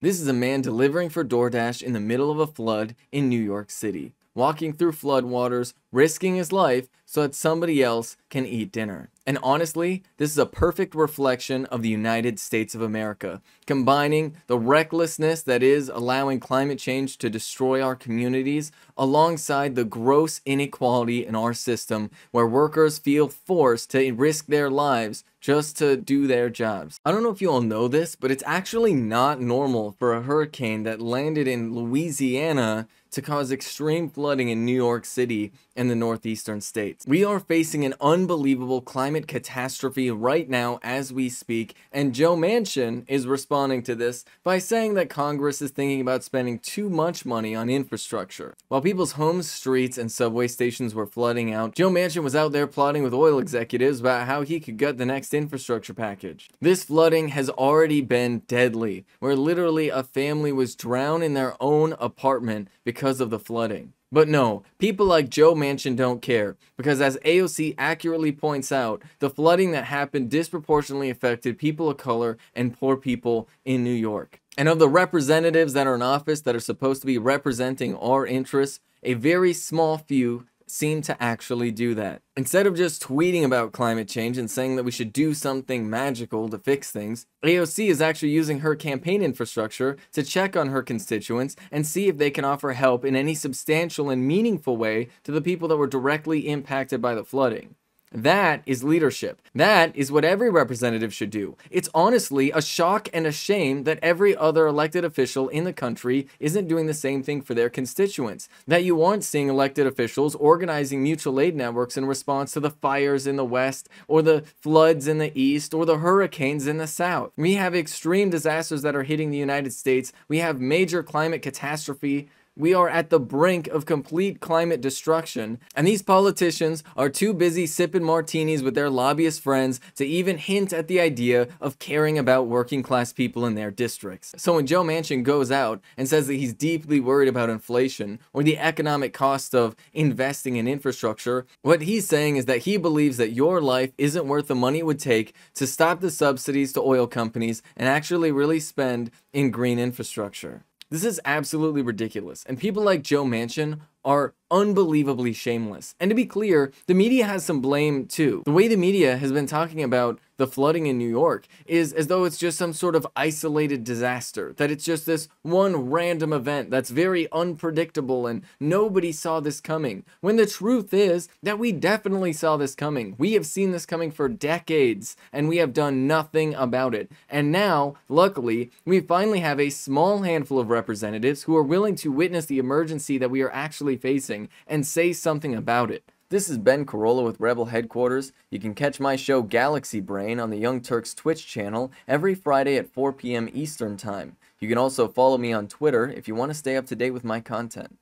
This is a man delivering for DoorDash in the middle of a flood in New York City, walking through floodwaters, risking his life so that somebody else can eat dinner. And honestly, this is a perfect reflection of the United States of America, combining the recklessness that is allowing climate change to destroy our communities alongside the gross inequality in our system where workers feel forced to risk their lives just to do their jobs. I don't know if you all know this, but it's actually not normal for a hurricane that landed in Louisiana to cause extreme flooding in New York City and the northeastern states. We are facing an unbelievable climate catastrophe right now as we speak, and Joe Manchin is responding to this by saying that Congress is thinking about spending too much money on infrastructure. While people's homes, streets, and subway stations were flooding out, Joe Manchin was out there plotting with oil executives about how he could gut the next infrastructure package. This flooding has already been deadly, where literally a family was drowned in their own apartment because of the flooding. But no, people like Joe Manchin don't care, because as AOC accurately points out, the flooding that happened disproportionately affected people of color and poor people in New York. And of the representatives that are in office that are supposed to be representing our interests, a very small few seem to actually do that. Instead of just tweeting about climate change and saying that we should do something magical to fix things, AOC is actually using her campaign infrastructure to check on her constituents and see if they can offer help in any substantial and meaningful way to the people that were directly impacted by the flooding. That is leadership. That is what every representative should do. It's honestly a shock and a shame that every other elected official in the country isn't doing the same thing for their constituents. That you aren't seeing elected officials organizing mutual aid networks in response to the fires in the West, or the floods in the East, or the hurricanes in the South. We have extreme disasters that are hitting the United States. We have major climate catastrophe. We are at the brink of complete climate destruction, and these politicians are too busy sipping martinis with their lobbyist friends to even hint at the idea of caring about working class people in their districts. So when Joe Manchin goes out and says that he's deeply worried about inflation or the economic cost of investing in infrastructure, what he's saying is that he believes that your life isn't worth the money it would take to stop the subsidies to oil companies and actually really spend in green infrastructure. This is absolutely ridiculous, and people like Joe Manchin are unbelievably shameless. And to be clear, the media has some blame too. The way the media has been talking about the flooding in New York is as though it's just some sort of isolated disaster, that it's just this one random event that's very unpredictable and nobody saw this coming. When the truth is that we definitely saw this coming. We have seen this coming for decades and we have done nothing about it. And now, luckily, we finally have a small handful of representatives who are willing to witness the emergency that we are actually facing and say something about it. This is Ben Carollo with Rebel Headquarters. You can catch my show Galaxy Brain on the Young Turks Twitch channel every Friday at 4 p.m. Eastern Time. You can also follow me on Twitter if you want to stay up to date with my content.